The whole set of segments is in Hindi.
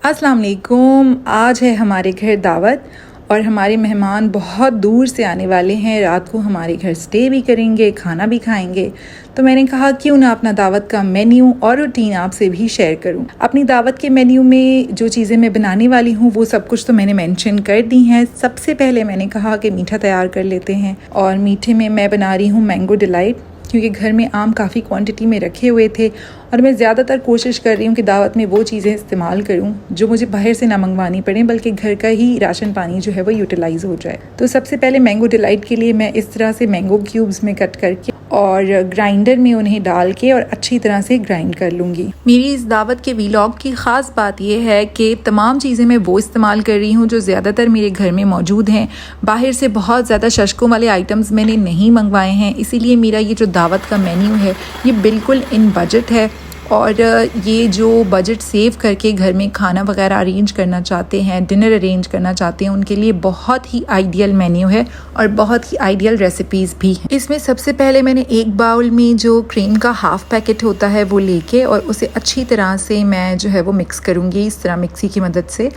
अस्सलाम वालेकुम। आज है हमारे घर दावत और हमारे मेहमान बहुत दूर से आने वाले हैं। रात को हमारे घर स्टे भी करेंगे, खाना भी खाएंगे। तो मैंने कहा क्यों ना अपना दावत का मेन्यू और रूटीन आपसे भी शेयर करूं। अपनी दावत के मेन्यू में जो चीज़ें मैं बनाने वाली हूं वो सब कुछ तो मैंने मेंशन कर दी हैं। सबसे पहले मैंने कहा कि मीठा तैयार कर लेते हैं और मीठे में मैं बना रही हूँ मैंगो डिलाइट, क्योंकि घर में आम काफ़ी क्वांटिटी में रखे हुए थे और मैं ज़्यादातर कोशिश कर रही हूँ कि दावत में वो चीज़ें इस्तेमाल करूँ जो मुझे बाहर से ना मंगवानी पड़े, बल्कि घर का ही राशन पानी जो है वो यूटिलाइज़ हो जाए। तो सबसे पहले मैंगो डिलाइट के लिए मैं इस तरह से मैंगो क्यूब्स में कट करके और ग्राइंडर में उन्हें डाल के और अच्छी तरह से ग्राइंड कर लूँगी। मेरी इस दावत के व्लॉग की ख़ास बात यह है कि तमाम चीज़ें मैं वो इस्तेमाल कर रही हूँ जो ज़्यादातर मेरे घर में मौजूद हैं। बाहर से बहुत ज़्यादा शशकों वाले आइटम्स मैंने नहीं मंगवाए हैं, इसीलिए मेरा ये जो दावत का मेन्यू है ये बिल्कुल इन बजट है। और ये जो बजट सेव करके घर में खाना वगैरह अरेंज करना चाहते हैं, डिनर अरेंज करना चाहते हैं, उनके लिए बहुत ही आइडियल मेन्यू है और बहुत ही आइडियल रेसिपीज़ भी हैं। इसमें सबसे पहले मैंने एक बाउल में जो क्रीम का हाफ़ पैकेट होता है वो लेके और उसे अच्छी तरह से मैं जो है वो मिक्स करूँगी इस तरह मिक्सी की मदद से,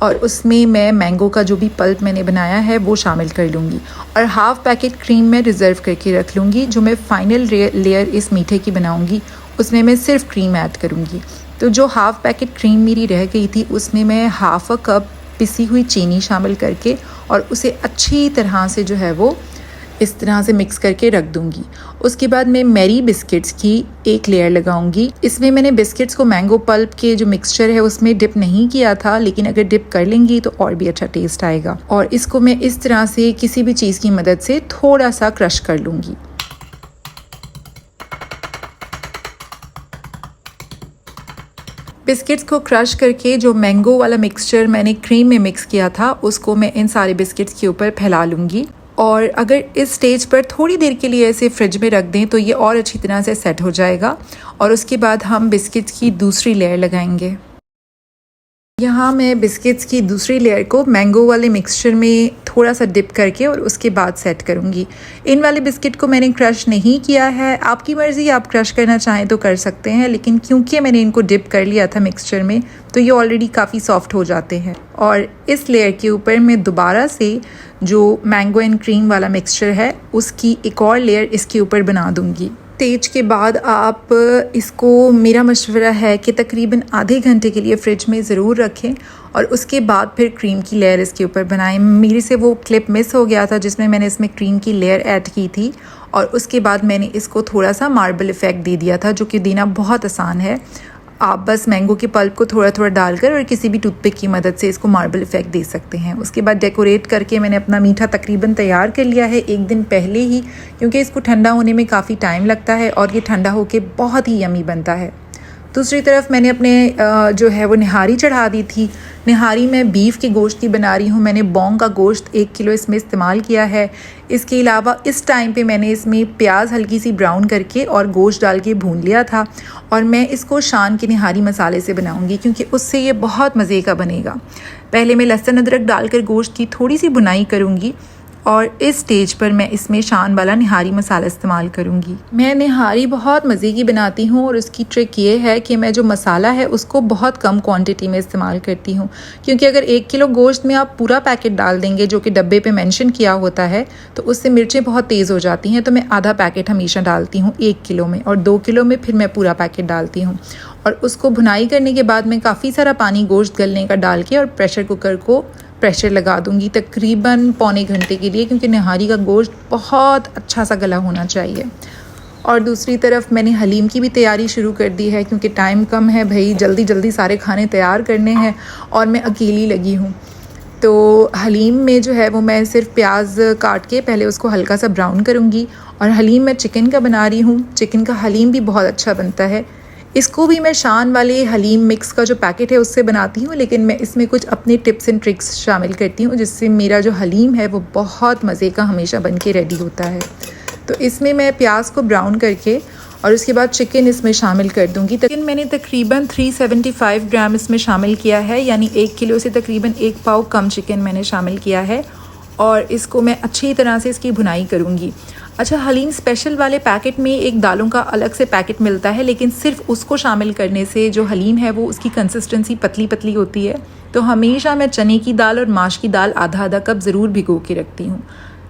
और उसमें मैं मैंगो का जो भी पल्प मैंने बनाया है वो शामिल कर लूँगी और हाफ़ पैकेट क्रीम मैं रिज़र्व करके रख लूँगी। जो मैं फ़ाइनल लेयर इस मीठे की बनाऊँगी उसमें मैं सिर्फ क्रीम ऐड करूँगी। तो जो हाफ़ पैकेट क्रीम मेरी रह गई थी उसमें मैं हाफ़ अ कप पिसी हुई चीनी शामिल करके और उसे अच्छी तरह से जो है वो इस तरह से मिक्स करके रख दूंगी। उसके बाद मैं मैरी बिस्किट्स की एक लेयर लगाऊंगी। इसमें मैंने बिस्किट्स को मैंगो पल्प के जो मिक्सचर है उसमें डिप नहीं किया था, लेकिन अगर डिप कर लेंगी तो और भी अच्छा टेस्ट आएगा। और इसको मैं इस तरह से किसी भी चीज़ की मदद से थोड़ा सा क्रश कर लूँगी। बिस्किट्स को क्रश करके जो मैंगो वाला मिक्सचर मैंने क्रीम में मिक्स किया था उसको मैं इन सारे बिस्किट्स के ऊपर फैला लूँगी। और अगर इस स्टेज पर थोड़ी देर के लिए ऐसे फ्रिज में रख दें तो ये और अच्छी तरह से सेट हो जाएगा। और उसके बाद हम बिस्किट्स की दूसरी लेयर लगाएंगे। यहाँ मैं बिस्किट्स की दूसरी लेयर को मैंगो वाले मिक्सचर में थोड़ा सा डिप करके और उसके बाद सेट करूँगी। इन वाले बिस्किट को मैंने क्रश नहीं किया है, आपकी मर्ज़ी, आप क्रश करना चाहें तो कर सकते हैं, लेकिन क्योंकि मैंने इनको डिप कर लिया था मिक्सचर में तो ये ऑलरेडी काफ़ी सॉफ्ट हो जाते हैं। और इस लेयर के ऊपर मैं दोबारा से जो मैंगो एंड क्रीम वाला मिक्सचर है उसकी एक और लेयर इसके ऊपर बना दूँगी। स्टेज के बाद आप इसको, मेरा मशवरा है कि तकरीबन आधे घंटे के लिए फ्रिज में ज़रूर रखें और उसके बाद फिर क्रीम की लेयर इसके ऊपर बनाएं। मेरे से वो क्लिप मिस हो गया था जिसमें मैंने इसमें क्रीम की लेयर ऐड की थी और उसके बाद मैंने इसको थोड़ा सा मार्बल इफ़ेक्ट दे दिया था, जो कि देना बहुत आसान है। आप बस मैंगो के पल्प को थोड़ा थोड़ा डालकर और किसी भी टूथपिक की मदद से इसको मार्बल इफ़ेक्ट दे सकते हैं। उसके बाद डेकोरेट करके मैंने अपना मीठा तकरीबन तैयार कर लिया है एक दिन पहले ही, क्योंकि इसको ठंडा होने में काफ़ी टाइम लगता है और ये ठंडा होके बहुत ही यमी बनता है। दूसरी तरफ मैंने अपने जो है वो निहारी चढ़ा दी थी। निहारी मैं बीफ के गोश्त की बना रही हूँ। मैंने बॉन्ग का गोश्त 1 किलो इसमें इस्तेमाल किया है। इसके अलावा इस टाइम पे मैंने इसमें प्याज हल्की सी ब्राउन करके और गोश्त डाल के भून लिया था और मैं इसको शान के निहारी मसाले से बनाऊँगी, क्योंकि उससे ये बहुत मज़े का बनेगा। पहले मैं लहसुन अदरक डालकर गोश्त की थोड़ी सी बुनाई करूँगी और इस स्टेज पर मैं इसमें शान वाला निहारी मसाला इस्तेमाल करूँगी। मैं निहारी बहुत मज़े की बनाती हूँ और उसकी ट्रिक ये है कि मैं जो मसाला है उसको बहुत कम क्वांटिटी में इस्तेमाल करती हूँ, क्योंकि अगर 1 किलो गोश्त में आप पूरा पैकेट डाल देंगे जो कि डब्बे पे मेंशन किया होता है तो उससे मिर्चें बहुत तेज़ हो जाती हैं। तो मैं आधा पैकेट हमेशा डालती हूँ 1 किलो में, और 2 किलो में फिर मैं पूरा पैकेट डालती हूँ। और उसको भुनाई करने के बाद मैं काफ़ी सारा पानी गोश्त गलने का डाल के और प्रेशर कुकर को प्रेशर लगा दूंगी तकरीबन पौने घंटे के लिए, क्योंकि निहारी का गोश्त बहुत अच्छा सा गला होना चाहिए। और दूसरी तरफ मैंने हलीम की भी तैयारी शुरू कर दी है, क्योंकि टाइम कम है भाई, जल्दी जल्दी सारे खाने तैयार करने हैं और मैं अकेली लगी हूँ। तो हलीम में जो है वो मैं सिर्फ प्याज काट के पहले उसको हल्का सा ब्राउन करूँगी। और हलीम मैं चिकन का बना रही हूँ। चिकन का हलीम भी बहुत अच्छा बनता है। इसको भी मैं शान वाले हलीम मिक्स का जो पैकेट है उससे बनाती हूँ, लेकिन मैं इसमें कुछ अपने टिप्स एंड ट्रिक्स शामिल करती हूँ जिससे मेरा जो हलीम है वो बहुत मज़े का हमेशा बन के रेडी होता है। तो इसमें मैं प्याज को ब्राउन करके और उसके बाद चिकन इसमें शामिल कर दूँगी। चिकन मैंने तकरीबन 375 ग्राम इसमें शामिल किया है, यानी 1 किलो से तकरीबन 1 पाव कम चिकन मैंने शामिल किया है और इसको मैं अच्छी तरह से इसकी भुनाई करूँगी। अच्छा, हलीम स्पेशल वाले पैकेट में एक दालों का अलग से पैकेट मिलता है, लेकिन सिर्फ उसको शामिल करने से जो हलीम है वो उसकी कंसिस्टेंसी पतली पतली होती है। तो हमेशा मैं चने की दाल और माश की दाल आधा आधा कप ज़रूर भिगो के रखती हूँ।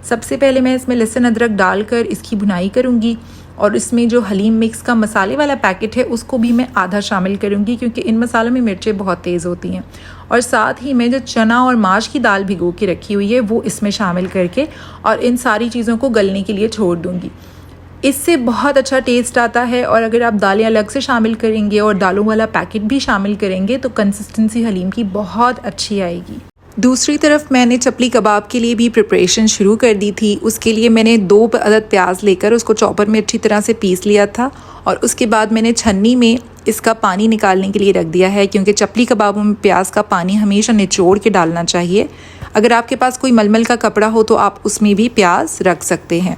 सबसे पहले मैं इसमें लहसुन अदरक डालकर इसकी भुनाई करूँगी और इसमें जो हलीम मिक्स का मसाले वाला पैकेट है उसको भी मैं आधा शामिल करूँगी, क्योंकि इन मसालों में मिर्चें बहुत तेज़ होती हैं। और साथ ही मैं जो चना और माश की दाल भिगो के रखी हुई है वो इसमें शामिल करके और इन सारी चीज़ों को गलने के लिए छोड़ दूँगी। इससे बहुत अच्छा टेस्ट आता है। और अगर आप दालें अलग से शामिल करेंगे और दालों वाला पैकेट भी शामिल करेंगे तो कंसिस्टेंसी हलीम की बहुत अच्छी आएगी। दूसरी तरफ मैंने चपली कबाब के लिए भी प्रिपरेशन शुरू कर दी थी। उसके लिए मैंने 2 अदद प्याज लेकर उसको चॉपर में अच्छी तरह से पीस लिया था और उसके बाद मैंने छन्नी में इसका पानी निकालने के लिए रख दिया है, क्योंकि चपली कबाबों में प्याज का पानी हमेशा निचोड़ के डालना चाहिए। अगर आपके पास कोई मलमल का कपड़ा हो तो आप उसमें भी प्याज रख सकते हैं।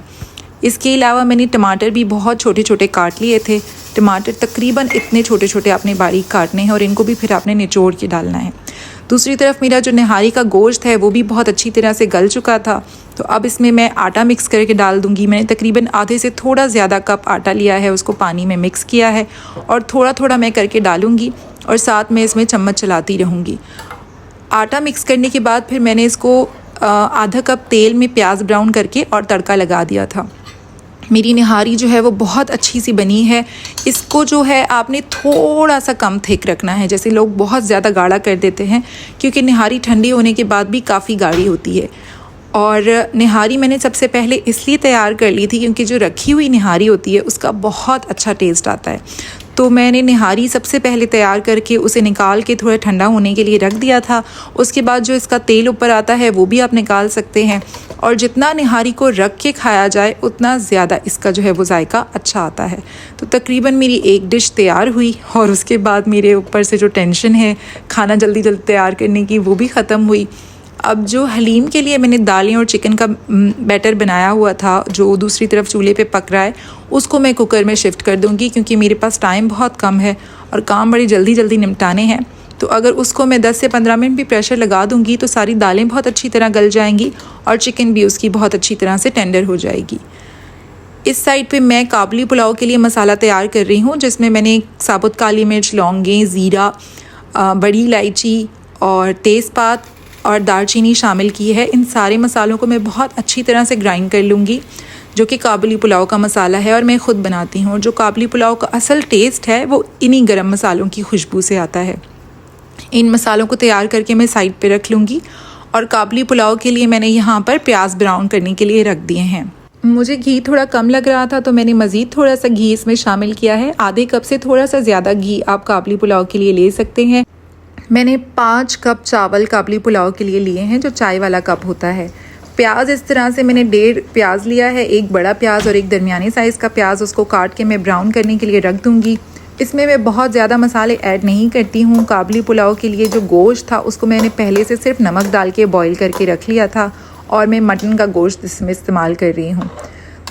इसके अलावा मैंने टमाटर भी बहुत छोटे छोटे काट लिए थे। टमाटर तकरीबन इतने छोटे छोटे आपने बारीक काटने हैं और इनको भी फिर आपने निचोड़ के डालना है। दूसरी तरफ मेरा जो निहारी का गोश्त है वो भी बहुत अच्छी तरह से गल चुका था, तो अब इसमें मैं आटा मिक्स करके डाल दूंगी। मैंने तकरीबन आधे से थोड़ा ज़्यादा कप आटा लिया है, उसको पानी में मिक्स किया है और थोड़ा थोड़ा मैं करके डालूंगी और साथ में इसमें चम्मच चलाती रहूँगी। आटा मिक्स करने के बाद फिर मैंने इसको आधा कप तेल में प्याज ब्राउन करके और तड़का लगा दिया था। मेरी निहारी जो है वो बहुत अच्छी सी बनी है। इसको जो है आपने थोड़ा सा कम थिक रखना है, जैसे लोग बहुत ज़्यादा गाढ़ा कर देते हैं, क्योंकि निहारी ठंडी होने के बाद भी काफ़ी गाढ़ी होती है। और निहारी मैंने सबसे पहले इसलिए तैयार कर ली थी क्योंकि जो रखी हुई निहारी होती है उसका बहुत अच्छा टेस्ट आता है। तो मैंने निहारी सबसे पहले तैयार करके उसे निकाल के थोड़ा ठंडा होने के लिए रख दिया था। उसके बाद जो इसका तेल ऊपर आता है वो भी आप निकाल सकते हैं, और जितना निहारी को रख के खाया जाए उतना ज़्यादा इसका जो है वो जायका अच्छा आता है। तो तकरीबन मेरी एक डिश तैयार हुई और उसके बाद मेरे ऊपर से जो टेंशन है खाना जल्दी जल्दी तैयार करने की वो भी ख़त्म हुई। अब जो हलीम के लिए मैंने दालें और चिकन का बैटर बनाया हुआ था जो दूसरी तरफ चूल्हे पे पक रहा है, उसको मैं कुकर में शिफ्ट कर दूंगी, क्योंकि मेरे पास टाइम बहुत कम है और काम बड़ी जल्दी जल्दी निपटाने हैं। तो अगर उसको मैं 10 से 15 मिनट भी प्रेशर लगा दूंगी तो सारी दालें बहुत अच्छी तरह गल जाएंगी और चिकन भी उसकी बहुत अच्छी तरह से टेंडर हो जाएगी। इस साइड पे मैं काबुली पुलाव के लिए मसाला तैयार कर रही हूँ, जिसमें मैंने साबुत काली मिर्च, लौंगें, ज़ीरा, बड़ी इलायची और तेज़पात और दालचीनी शामिल की है। इन सारे मसालों को मैं बहुत अच्छी तरह से ग्राइंड कर लूँगी, जो कि काबुली पुलाव का मसाला है और मैं ख़ुद बनाती हूँ। जो काबुली पुलाव का असल टेस्ट है वो इन्हीं गरम मसालों की खुशबू से आता है। इन मसालों को तैयार करके मैं साइड पे रख लूँगी और काबुली पुलाव के लिए मैंने यहाँ पर प्याज ब्राउन करने के लिए रख दिए हैं। मुझे घी थोड़ा कम लग रहा था तो मैंने मज़ीद थोड़ा सा घी इसमें शामिल किया है। आधे कप से थोड़ा सा ज़्यादा घी आप काबुली पुलाव के लिए ले सकते हैं। मैंने 5 कप चावल काबुली पुलाव के लिए लिए हैं, जो चाय वाला कप होता है। प्याज इस तरह से मैंने 1.5 प्याज लिया है, एक बड़ा प्याज और एक दरमियानी साइज़ का प्याज। उसको काट के मैं ब्राउन करने के लिए रख दूँगी। इसमें मैं बहुत ज़्यादा मसाले ऐड नहीं करती हूँ। काबुली पुलाव के लिए जो गोश्त था उसको मैंने पहले से सिर्फ नमक डाल के बॉईल करके रख लिया था और मैं मटन का गोश्त इसमें इस्तेमाल कर रही हूँ।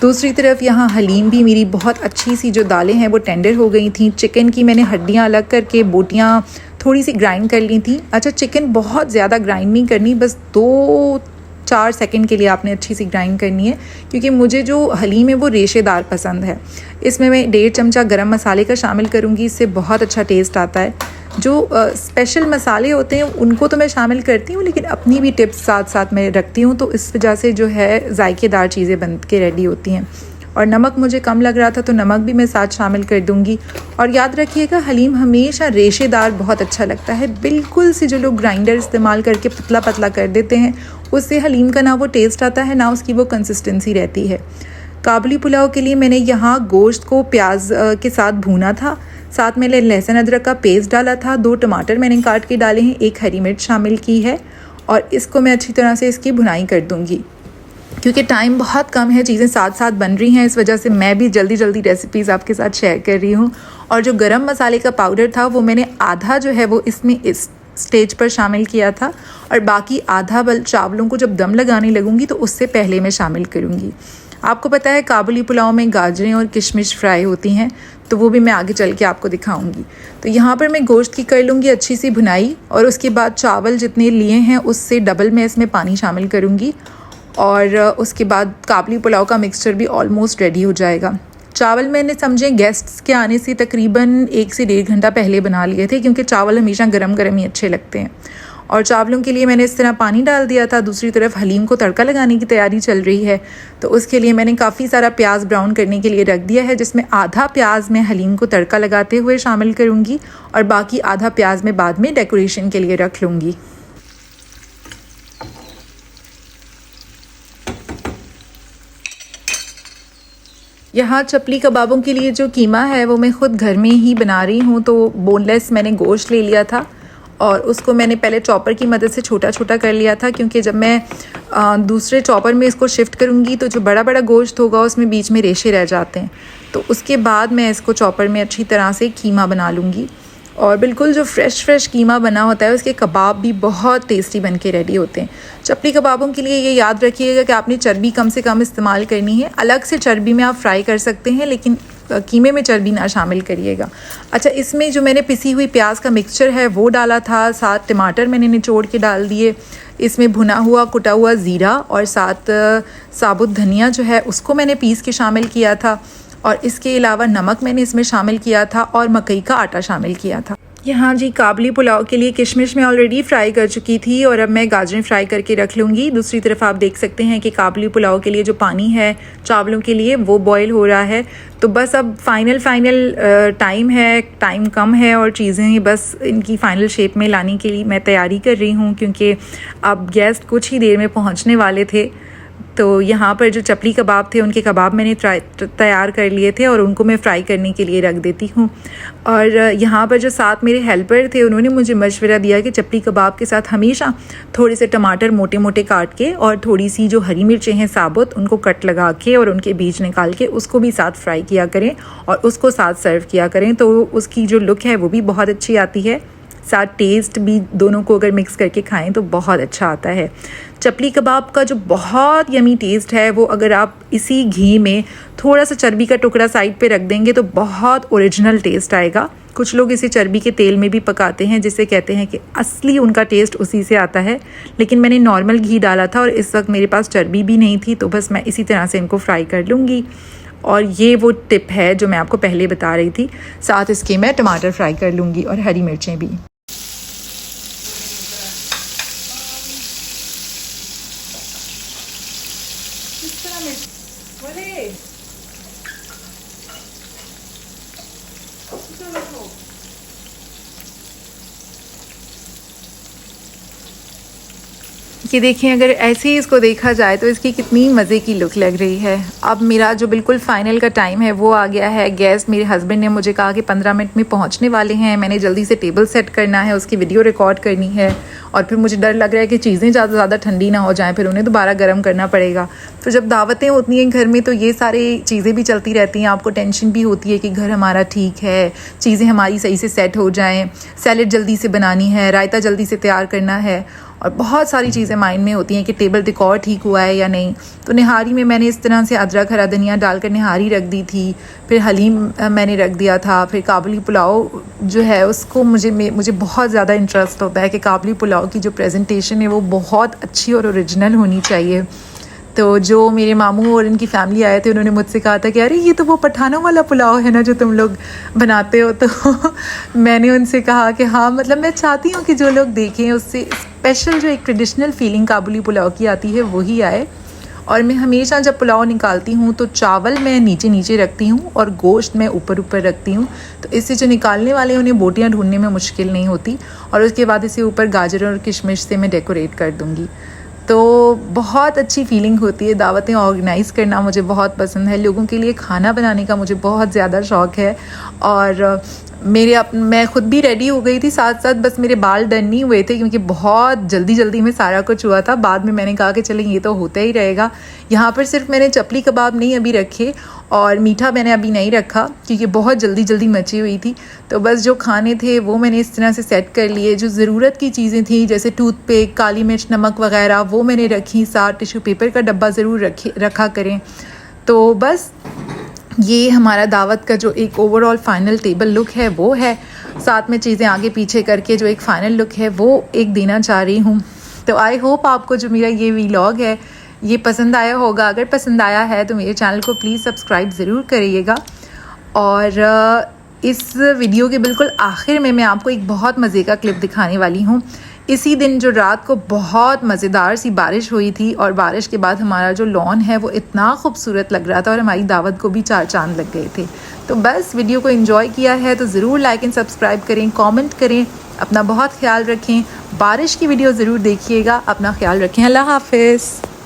दूसरी तरफ यहाँ हलीम भी मेरी बहुत अच्छी सी जो दालें हैं वो टेंडर हो गई थी। चिकन की मैंने हड्डियाँ अलग करके बोटियाँ थोड़ी सी ग्राइंड कर ली थी। अच्छा, चिकन बहुत ज़्यादा ग्राइंड नहीं करनी, बस 2-4 सेकंड के लिए आपने अच्छी सी ग्राइंड करनी है, क्योंकि मुझे जो हलीम है वो रेशेदार पसंद है। इसमें मैं 1.5 चमचा गरम मसाले का शामिल करूँगी, इससे बहुत अच्छा टेस्ट आता है। जो स्पेशल मसाले होते हैं उनको तो मैं शामिल करती हूँ, लेकिन अपनी भी टिप्स साथ साथ मैं रखती हूँ, तो इस वजह से जो है जायकेदार चीज़ें बन के रेडी होती हैं। और नमक मुझे कम लग रहा था तो नमक भी मैं साथ शामिल कर दूंगी। और याद रखिएगा, हलीम हमेशा रेशेदार बहुत अच्छा लगता है। बिल्कुल से जो लोग ग्राइंडर इस्तेमाल करके पतला पतला कर देते हैं, उससे हलीम का ना वो टेस्ट आता है ना उसकी वो कंसिस्टेंसी रहती है। काबुली पुलाव के लिए मैंने यहाँ गोश्त को प्याज के साथ भूना था, साथ में लहसुन अदरक का पेस्ट डाला था, 2 टमाटर मैंने काट के डाले हैं, 1 हरी मिर्च शामिल की है और इसको मैं अच्छी तरह से इसकी भुनाई कर दूंगी। क्योंकि टाइम बहुत कम है, चीज़ें साथ साथ बन रही हैं, इस वजह से मैं भी जल्दी जल्दी रेसिपीज़ आपके साथ शेयर कर रही हूँ। और जो गरम मसाले का पाउडर था वो मैंने आधा जो है वो इसमें इस स्टेज पर शामिल किया था और बाकी आधा चावलों को जब दम लगाने लगूंगी तो उससे पहले मैं शामिल करूँगी। आपको पता है काबुली पुलाव में गाजरें और किशमिश फ्राई होती हैं, तो वो भी मैं आगे चल के आपको दिखाऊंगी। तो यहाँ पर मैं गोश्त की कर लूँगी अच्छी सी भुनाई और उसके बाद चावल जितने लिए हैं उससे डबल मैं इसमें पानी शामिल करूँगी और उसके बाद काबली पुलाव का मिक्सचर भी ऑलमोस्ट रेडी हो जाएगा। चावल मैंने समझे गेस्ट्स के आने से तकरीबन 1 से 1.5 घंटा पहले बना लिए थे, क्योंकि चावल हमेशा गरम गरम ही अच्छे लगते हैं। और चावलों के लिए मैंने इस तरह पानी डाल दिया था। दूसरी तरफ हलीम को तड़का लगाने की तैयारी चल रही है, तो उसके लिए मैंने काफ़ी सारा प्याज ब्राउन करने के लिए रख दिया है, जिसमें आधा प्याज मैं हलीम को तड़का लगाते हुए शामिल करूँगी और बाकी आधा प्याज मैं बाद में डेकोरेशन के लिए रख लूँगी। यहाँ चपली कबाबों के लिए जो कीमा है वो मैं ख़ुद घर में ही बना रही हूँ। तो बोनलेस मैंने गोश्त ले लिया था और उसको मैंने पहले चॉपर की मदद से छोटा छोटा कर लिया था, क्योंकि जब मैं दूसरे चॉपर में इसको शिफ्ट करूँगी तो जो बड़ा बड़ा गोश्त होगा उसमें बीच में रेशे रह जाते हैं। तो उसके बाद मैं इसको चॉपर में अच्छी तरह से कीमा बना लूँगी। और बिल्कुल जो फ्रेश कीमा बना होता है उसके कबाब भी बहुत टेस्टी बन के रेडी होते हैं। चपली कबाबों के लिए ये याद रखिएगा कि आपने चर्बी कम से कम इस्तेमाल करनी है। अलग से चर्बी में आप फ्राई कर सकते हैं, लेकिन कीमे में चर्बी ना शामिल करिएगा। अच्छा, इसमें जो मैंने पिसी हुई प्याज का मिक्सचर है वो डाला था, साथ टमाटर मैंने निचोड़ के डाल दिए, इसमें भुना हुआ कुटा हुआ ज़ीरा और साथ साबुत धनिया जो है उसको मैंने पीस के शामिल किया था, और इसके अलावा नमक मैंने इसमें शामिल किया था और मकई का आटा शामिल किया था। यहाँ जी काबली पुलाव के लिए किशमिश मैं ऑलरेडी फ्राई कर चुकी थी और अब मैं गाजरें फ्राई करके रख लूँगी। दूसरी तरफ आप देख सकते हैं कि काबली पुलाव के लिए जो पानी है चावलों के लिए वो बॉईल हो रहा है। तो बस अब फाइनल टाइम है, टाइम कम है और चीज़ें बस इनकी फ़ाइनल शेप में लाने के लिए मैं तैयारी कर रही हूँ, क्योंकि अब गेस्ट कुछ ही देर में पहुँचने वाले थे। तो यहाँ पर जो चपली कबाब थे उनके कबाब मैंने तैयार कर लिए थे और उनको मैं फ़्राई करने के लिए रख देती हूँ। और यहाँ पर जो साथ मेरे हेल्पर थे उन्होंने मुझे मशवरा दिया कि चपली कबाब के साथ हमेशा थोड़े से टमाटर मोटे मोटे काट के और थोड़ी सी जो हरी मिर्चें हैं साबुत उनको कट लगा के और उनके बीज निकाल के उसको भी साथ फ्राई किया करें और उसको साथ सर्व किया करें, तो उसकी जो लुक है वो भी बहुत अच्छी आती है। साथ टेस्ट भी दोनों को अगर मिक्स करके खाएं तो बहुत अच्छा आता है। चपली कबाब का जो बहुत यमी टेस्ट है वो अगर आप इसी घी में थोड़ा सा चर्बी का टुकड़ा साइड पे रख देंगे तो बहुत ओरिजिनल टेस्ट आएगा। कुछ लोग इसे चर्बी के तेल में भी पकाते हैं, जिसे कहते हैं कि असली उनका टेस्ट उसी से आता है, लेकिन मैंने नॉर्मल घी डाला था और इस वक्त मेरे पास चर्बी भी नहीं थी, तो बस मैं इसी तरह से इनको फ्राई कर लूँगी। और ये वो टिप है जो मैं आपको पहले बता रही थी। साथ इसके मैं टमाटर फ्राई कर लूँगी और हरी मिर्चें भी। ये देखें, अगर ऐसे ही इसको देखा जाए तो इसकी कितनी मज़े की लुक लग रही है। अब मेरा जो बिल्कुल फ़ाइनल का टाइम है वो आ गया है। गेस्ट मेरे हस्बैंड ने मुझे कहा कि 15 मिनट में पहुंचने वाले हैं। मैंने जल्दी से टेबल सेट करना है, उसकी वीडियो रिकॉर्ड करनी है और फिर मुझे डर लग रहा है कि चीज़ें ज़्यादा ठंडी ना हो जाएँ, फिर उन्हें दोबारा गर्म करना पड़ेगा। तो जब दावतें होती हैं घर में तो ये सारी चीज़ें भी चलती रहती हैं। आपको टेंशन भी होती है कि घर हमारा ठीक है, चीज़ें हमारी सही से सेट हो जाएँ, सैलेड जल्दी से बनानी है, रायता जल्दी से तैयार करना है और बहुत सारी चीज़ें माइंड में होती हैं कि टेबल डेकोर ठीक हुआ है या नहीं। तो निहारी में मैंने इस तरह से अदरक हरा धनिया डालकर निहारी रख दी थी, फिर हलीम मैंने रख दिया था, फिर काबुली पुलाव जो है उसको मुझे बहुत ज़्यादा इंटरेस्ट होता है कि काबुली पुलाव की जो प्रेजेंटेशन है वो बहुत अच्छी और ओरिजिनल होनी चाहिए। तो जो मेरे मामू और इनकी फैमिली आए थे उन्होंने मुझसे कहा था कि अरे ये तो वो पठानों वाला पुलाव है ना जो तुम लोग बनाते हो। तो मैंने उनसे कहा कि हाँ, मतलब मैं चाहती हूँ कि जो लोग देखें उससे स्पेशल जो एक ट्रेडिशनल फीलिंग काबुली पुलाव की आती है वही आए। और मैं हमेशा जब पुलाव निकालती हूँ तो चावल मैं नीचे रखती हूँ और गोश्त मैं ऊपर रखती हूँ, तो इससे जो निकालने वाले उन्हें बोटियाँ ढूंढने में मुश्किल नहीं होती। और उसके बाद इसे ऊपर गाजर और किशमिश से मैं डेकोरेट कर दूँगी। तो बहुत अच्छी फीलिंग होती है। दावतें ऑर्गेनाइज़ करना मुझे बहुत पसंद है, लोगों के लिए खाना बनाने का मुझे बहुत ज़्यादा शौक़ है। और मैं ख़ुद भी रेडी हो गई थी, साथ साथ बस मेरे बाल डन नहीं हुए थे क्योंकि बहुत जल्दी में सारा कुछ हुआ था। बाद में मैंने कहा कि चलें ये तो होता ही रहेगा। यहाँ पर सिर्फ मैंने चपली कबाब नहीं अभी रखे और मीठा मैंने अभी नहीं रखा क्योंकि बहुत जल्दी मची हुई थी। तो बस जो खाने थे वो मैंने इस तरह से सेट कर लिए। जो ज़रूरत की चीज़ें थी जैसे टूथपिक, काली मिर्च, नमक वगैरह वो मैंने रखी। साथ टिश्यू पेपर का डब्बा ज़रूर रखा करें। तो बस ये हमारा दावत का जो एक ओवरऑल फ़ाइनल टेबल लुक है वो है। साथ में चीज़ें आगे पीछे करके जो एक फ़ाइनल लुक है वो एक देना चाह रही हूँ। तो आई होप आपको जो मेरा ये व्लॉग है ये पसंद आया होगा। अगर पसंद आया है तो मेरे चैनल को प्लीज़ सब्सक्राइब ज़रूर करिएगा। और इस वीडियो के बिल्कुल आखिर में मैं आपको एक बहुत मज़े का क्लिप दिखाने वाली हूँ। इसी दिन जो रात को बहुत मज़ेदार सी बारिश हुई थी और बारिश के बाद हमारा जो लॉन है वो इतना खूबसूरत लग रहा था और हमारी दावत को भी 4 चांद लग गए थे। तो बस वीडियो को एंजॉय किया है तो ज़रूर लाइक एंड सब्सक्राइब करें, कमेंट करें, अपना बहुत ख्याल रखें। बारिश की वीडियो ज़रूर देखिएगा। अपना ख्याल रखें। अल्लाह हाफिज़।